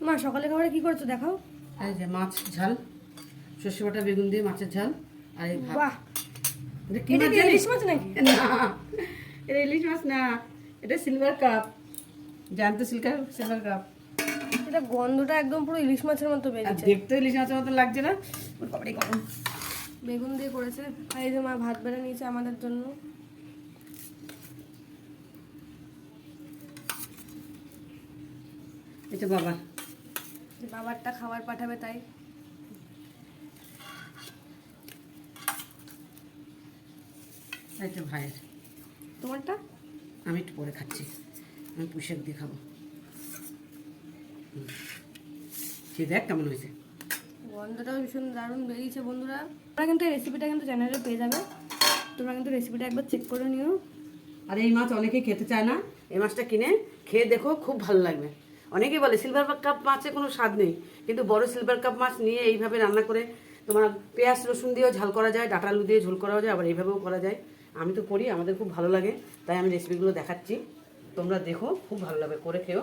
মা সকালে খাবারে কি করছো দেখাও। এই যে মাছ ঝাল, সর্ষে বাটা বেগুন দিয়ে মাছের ঝাল। আর এই ভাত। বাহ, এটা কি এটা মাছ কি জানিস? ইলিশ মাছ নাকি? না, এটা ইলিশ মাছ না, এটা সিলভার কাপ। জানতো সিলভার কাপ। এটা গন্ধটা একদম পুরো ইলিশ মাছের মতো আর বেরিয়েছে। দেখতে ইলিশ মাছের মতো লাগছে না? ওর বাবারে গরম। বেগুন দিয়ে করেছে। আর এই যে মা ভাত বেড়ে নিয়েছে আমাদের জন্য। এটা বাবা। যে বাবারটা খাবার পাঠাবে তাই। এটা ভাইয়ের। তোমারটা? আমি একটু পরে খাচ্ছি, আমি পুষাক দিয়ে খাবো। সে দেখ কেমন হয়েছে। গন্ধটাও ভীষণ দারুণ বেরিয়েছে বন্ধুরা। তোমরা কিন্তু এই রেসিপিটা কিন্তু চ্যানেলে পেয়ে যাবে, তোমরা কিন্তু রেসিপিটা একবার চেক করে নিও। আর এই মাছ অনেকেই খেতে চায় না, এই মাছটা কিনে খেয়ে দেখো, খুব ভালো লাগবে। অনেকেই বলে সিলভার কাপ মাছে কোনো স্বাদ নেই, কিন্তু বড় সিলভার কাপ মাছ নিয়ে এইভাবে রান্না করে তোমার পেঁয়াজ রসুন দিয়েও ঝাল করা যায়, ডাঁটা আলু দিয়ে ঝোল করা যায়, আবার এইভাবেও করা যায়। আমি তো করি, আমাদের খুব ভালো লাগে, তাই আমি রেসিপিগুলো দেখাচ্ছি। তোমরা দেখো, খুব ভালো লাগবে, করে খেও।